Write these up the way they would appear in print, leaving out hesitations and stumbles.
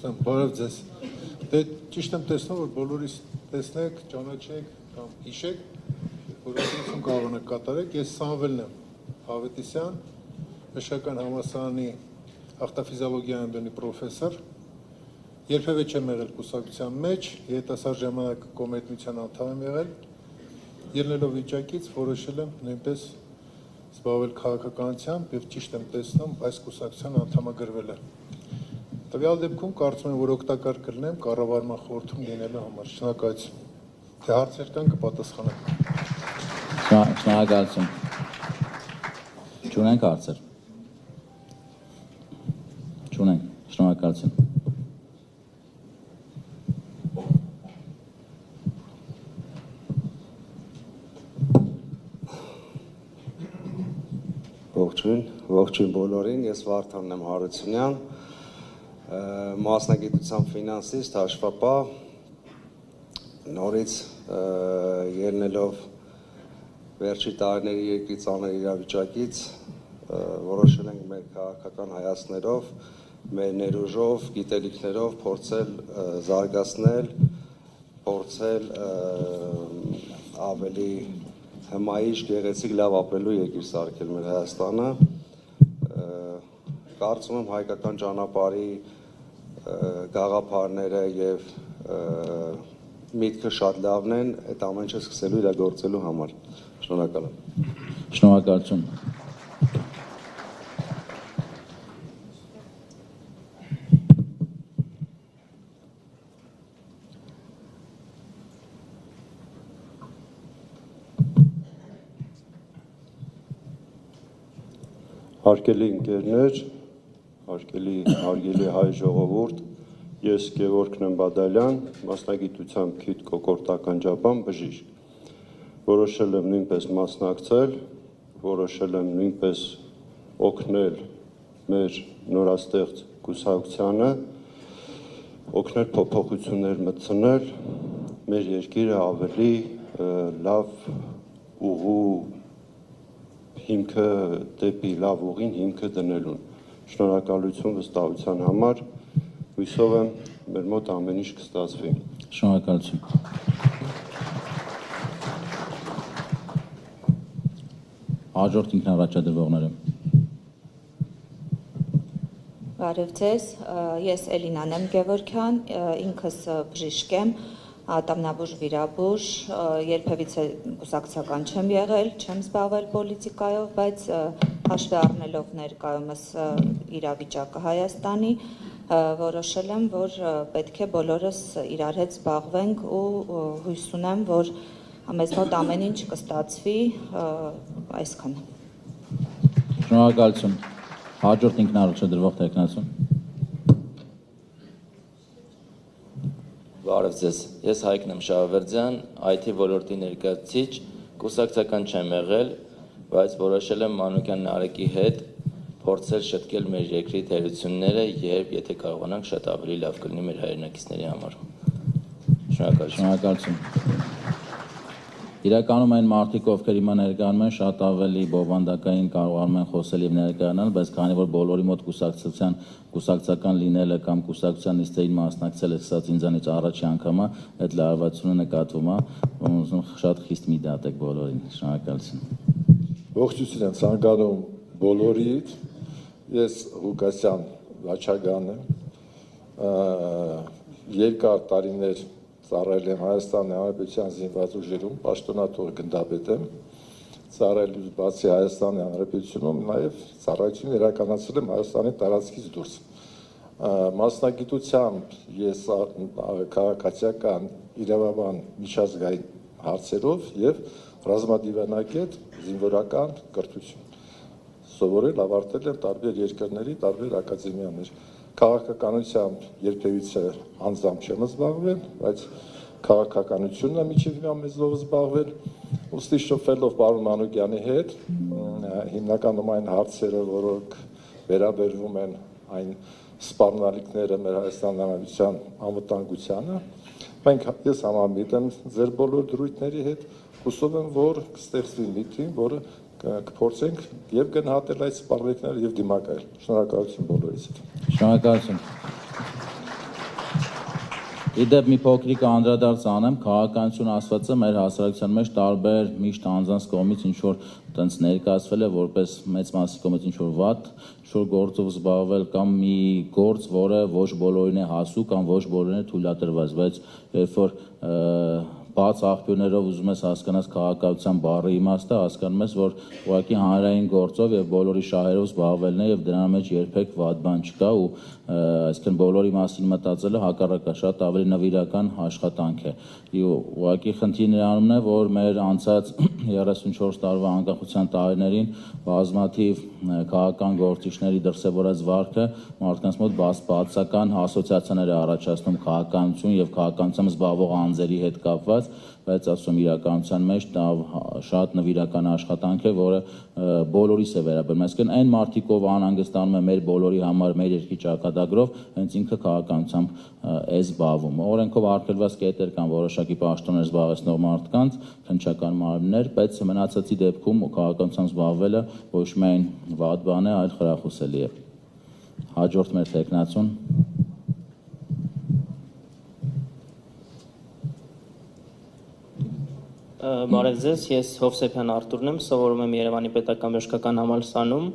Բարև ձեզ։ Դե ճիշտ եմ տեսնում, որ բոլորիս տեսնեք, ճանաչեք կամ հիշեք, որ ուսումնություն կարողանաք կատարեք։ Ես Սամվելն եմ Ավետիսյան, Մշակական համալսարանի ախտաֆիզիոլոգիայի ամբիոնի պրոֆեսոր, երբևէ չեմ եղել կուսակցության մեջ, երիտասարդ ժամանակ կոմիտեության անդամ եմ եղել, ելնելով վիճակից որոշել եմ նույնպես զբաղվել քաղաքականությամբ եւ ճիշտ եմ տեսնում այս կուսակցության անդամագրվել եմ։ Տվյալ դեպքում կարծում եմ, որ օգտակար կլինեմ կառավարման խորհրդում լինելու համար։ Շնորհակալություն։ Թե հարցեր կան կպատասխանեմ։ Շնորհակալություն։ Չունենք հարցեր։ Չունենք։ Շնորհակալություն։ Ողջույն բոլորին, ես Վարդան եմ Հարությունյան, մասնագիտությամբ ֆինանսիստ, հաշվապահ, նորից ելնելով վերջի տարիների երկրի ծանր իրավիճակից որոշել ենք մեր քաղաքական հայացքներով, մեր ներուժով, գիտելիքներով փորձել զարգացնել, փորձել ավելի հմայիչ, գեղեցիկ, լավ ապրելու երկիր սարքել մեր Հայաստանը։ Կարծում եմ հայկական ճանապարհի գաղափարները եւ միտքը շատ լավն են, այդ ամեն ինչը սկսելու իրագործելու համար։ Շնորհակալ եմ։ Շնորհակալություն։ Հարգելի ընկերներ, հարգելի հայ ժողովուրդ, ես Գևորգ Նմբադալյան, մասնագիտությամբ քիթ կոկորտական ջապան բժիշկ, որոշել եմ նույնպես մասնակցել, որոշել եմ նույնպես օգնել մեր նորաստեղծ կուսակցությանը, օգնել փոփոխություններ մտցնել, մեր երկիրը ավելի լավ ուղու հիմքը դեպի լավ ուղին հիմքը դնելուն։ Շնորհակալություն վստահության համար, հույսով եմ մեր մոտ ամեն ինչ կստացվի։ Շնորհակալություն։ Հաջորդ ինքնառաջադրվողները։ Բարև ձեզ, ես Էլինան եմ Գևորգյան, ինքս բժիշկ եմ, ատամնաբուժ, վիրաբուժ, երբևիցե կուսակցական չեմ եղել, չեմ զբաղվել պոլիտիկայով, բայց հաշվի առնելով ներկայումս իրավիճակը Հայաստանի, որոշել եմ, որ պետք է բոլորս իրար հետ զբաղվենք ու հույս ունեմ, որ մեզ մոտ ամեն ինչ կստացվի, այսքանը։ Շնորհակալություն։ Հաջորդ ինքնառաջադրվող թեկնածու։ Բարև ձեզ, ես Հայկն եմ Շահավերդյան, IT ոլորտի ներկայացուցիչ, կուսակցական չեմ եղել, բայց որոշել եմ Մանուկյան Նարեկի հետ փորձել շտկել մեր երկրի թերությունները եւ եթե կարողանանք շատ ավելի լավ կլինի մեր հայրենակիցների համար։ Շնորհակալություն։ Իրականում այն մարդիկ, ովքեր հիմա ներկայանում են, շատ ավելի բովանդակային կարողանում են խոսել եւ ներկայանալ, բայց քանի որ բոլորի մոտ կուսակցական լինելը կամ կուսակցության նիստերին մասնակցելը սկսած ինձանից առաջի անգամը այդ լարվածությունը նկատվում է, ուզում շատ խիստ մի դատեք բոլորին։ Շնորհակալություն։ Ողջույն եմ ցանկանում բոլորիդ։ Ես Ղուկասյան Վաչագանն եմ։ Երկար տարիներ ծառայել եմ Հայաստանի Հանրապետության զինված ուժերում, պաշտոնաթող գնդապետ եմ, ծառայելուց բացի Հայաստանի Հանրապետությունում նաև ծառայություն իրականացրել եմ Հայաստանի տարածքից դուրս։ Մասնագիտությամբ ես քաղաքացիական իրավաբան միջազգային հարցերով եւ ռազմադիվանագետ զինվորական կրթություն։ Սովորել ավարտել եմ տարբեր երկրների, տարբեր ակադեմիաներ։ Քաղաքականությամբ երբևիցե անձամբ չեմ զբաղվել, բայց քաղաքականությունն է միջև հիմա մեզով զբաղվել, ուստի շփվելով պարոն Մանուկյանի հետ, հիմնականում այն հարցերը, որոնք վերաբերվում են այն սպառնալիքները մեր Հայաստանի Հանրապետության անվտանգությանը, ես համամիտ եմ ձեր բոլոր դրույթների հետ, հուսով եմ, որ կստեղծվի մի թիմ, որը կփորձենք եւ գնահատել այդ սպառնալիքները եւ դիմակայել։ Շնորհակալություն բոլորիցդ։ Շնորհակալություն։ Իդեպ մի փոքրիկ անդրադարձ անեմ, քաղաքականություն ասվածը մեր հասարակության մեջ տարբեր միշտ անձանց կողմից ինչ որ տենց ներկայացվել է որպես մեծ մասի կողմից ինչ որ վատ, ինչ որ գործով զբաղվել կամ մի գործ, որը ոչ բոլորին է հասու կամ ոչ բոլորին է թույլատրված, բայց երբ որ բաց աղբյուրներով ուզում ես հասկանաս քաղաքականության բառի իմաստը, հասկանում ես, որ ուղղակի հանրային գործով եւ բոլորի շահերով զբաղվելն է եւ դրա մեջ երբեք վատ բան չկա ու այսինքն բոլորի մասին մտածելը հակառակը շատ ավելի նվիրական աշխատանք է։ Ուղղակի խնդիրն նրանումն է, որ մեր անցած 34 տարվա անկախության տարիներին բազմաթիվ քաղաքական գործիչների դրսևորած վարքը մարդկանց մոտ բացասական ասոցիացիաներ է առաջացնում քաղաքականություն եւ քաղաքականությամբ զբաղվող անձերի հետ կապված, բայց ասում իրականության մեջ դա շատ նվիրական աշխատանք է, որը բոլորիս է վերաբերում։ Այսինքն այն մարդիկ, ով անհանգստանում է մեր բոլորի համար, մեր երկրի ճակատագրով, հենց ինքը քաղաքականությամբ է զբաղվում։ Օրենքով արգելված կետեր կան որոշակի պաշտոններ զբաղեցնող մարդկանց, քննչական մարմիններ, բայց մնացածի դեպքում քաղաքականությամբ զբաղվելը ոչ միայն վատ բան է, այլ խրախուսելի է։ Հաջորդ մեր տեխնացուն։ Բարև ձեզ, ես Հովսեփյան Արտուրն եմ, սովորում եմ Երևանի պետական բժշկական համալսարանում։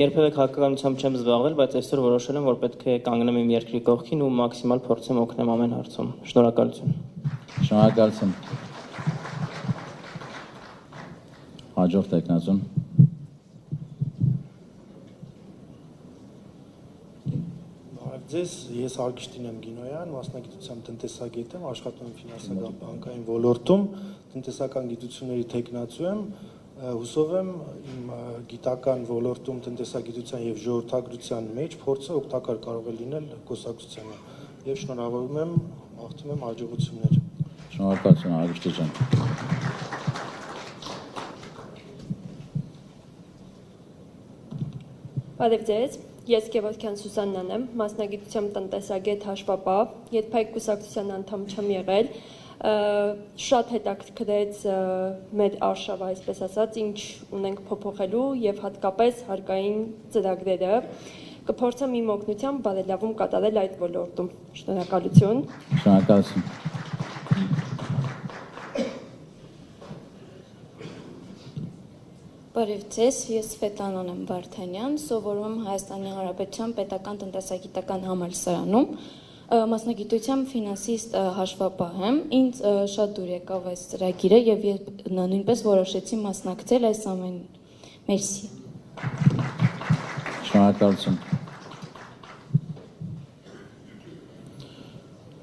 Երբևէ քաղաքականությամբ չեմ զբաղվել, բայց այսօր որոշել եմ, որ պետք է կանգնեմ իմ երկրի կողքին ու մաքսիմալ փորձեմ օգնեմ ամեն հարցում։ Շնորհակալություն։ Շնորհակալություն։ Հաջորդ տեխնացուն։ Ձեզ ես Արգիշտին եմ Գինոյան, մասնագիտությամբ տնտեսագետ եմ, աշխատում եմ ֆինանսական բանկային ոլորտում, տնտեսական գիտությունների թեկնածու եմ, հուսով եմ իմ գիտական ոլորտում տնտեսագիտության եւ ժողովրդագրության մեջ փորձը օգտակար կարող է լինել կուսակցությանը եւ շնորհավորում եմ, մաղթում եմ հաջողություններ։ Շնորհակալություն Արգիշտի ջան։ Բարև ձեզ, ես Գևորգյան Սուսաննան եմ, մասնագիտությամբ տնտեսագետ հաշվապահ, երբեք կուսակցության անդամ չեմ եղել, շատ հետաքրքրեց մեր արշավը, այսպես ասած, ինչ ունենք փոփոխելու եւ հատկապես հարկային ծրագրերը, կփորձեմ իմ օգնությամբ բարելավում կատարել այդ ոլորտում։ Շնորհակալություն։ Շնորհակալություն։ Բարև ձեզ, ես Սվետլանան եմ Վարդանյան, սովորում եմ Հայաստանի Հանրապետության պետական տնտեսագիտական համալսարանում, մասնագիտությամբ ֆինանսիստ հաշվապահ եմ, ինձ շատ դուր եկավ այս ծրագիրը եւ նույնպես որոշեցի մասնակցել այս ամեն։ Մերսի։ Շնորհակալություն։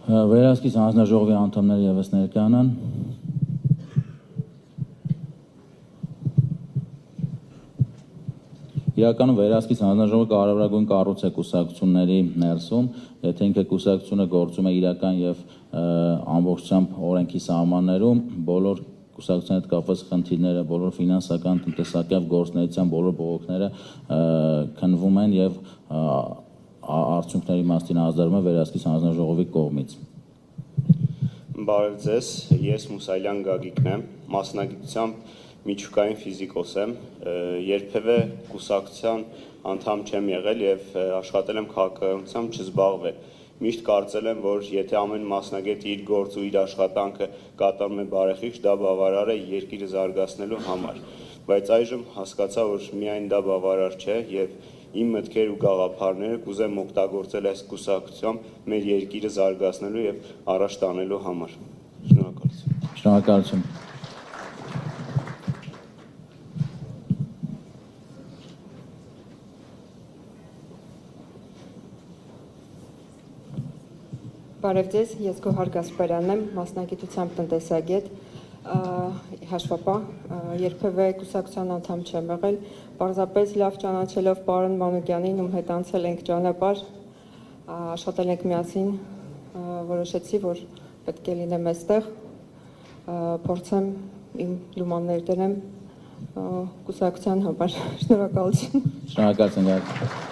Վերահսկից հանձնաժողովի անդամները եւս ներկայանան։ Իրականում վերահսկից հանձնաժողովը կարևորագույն կառույց է կուսակցությունների ներսում, եթե ինքը կուսակցությունը գործում է իրական եւ ամբողջությամբ օրենքի սահմաններում, բոլոր կուսակցության հետ կապված խնդիրները, բոլոր ֆինանսական, տնտեսական գործունեության բոլոր բողոքները քննվում են եւ արդյունքների մասին ազդարում է վերահսկից հանձնաժողովի կողմից։ Բարև ձեզ, ես Մուսայլյան Գագիկն եմ, մասնագիտությամբ միջուկային ֆիզիկոս եմ, երբևէ կուսակցության անդամ չեմ եղել եւ աշխատել եմ քաղաքականությամբ չզբաղվել։ Միշտ կարծել եմ, որ եթե ամեն մասնագետ իր գործ ու իր աշխատանքը կատարում է բարեխիղճ, դա բավարար է երկիրը զարգացնելու համար։ Բայց այժմ հասկացա, որ միայն դա բավարար չէ եւ իմ մտքեր ու գաղափարները կուզեմ օգտագործել այս կուսակցությամբ մեր երկիրը զարգացնելու եւ առաջ տանելու համար։ Շնորհակալություն։ Շնորհակալություն։ Բարև ձեզ, ես Գոհար Գասպարյանն եմ, մասնագիտությամբ տնտեսագետ, հաշվապահ, երբևէ կուսակցության անդամ չեմ եղել, պարզապես լավ ճանաչելով պարոն Մանուկյանին, ում հետ անցել ենք ճանապարհ, աշխատել ենք միասին, որոշեցի, որ պետք է լինեմ այստեղ, փորձեմ իմ լումաններ դնեմ կուսակցության համար։ Շնորհակալություն։ Շնորհակալություն։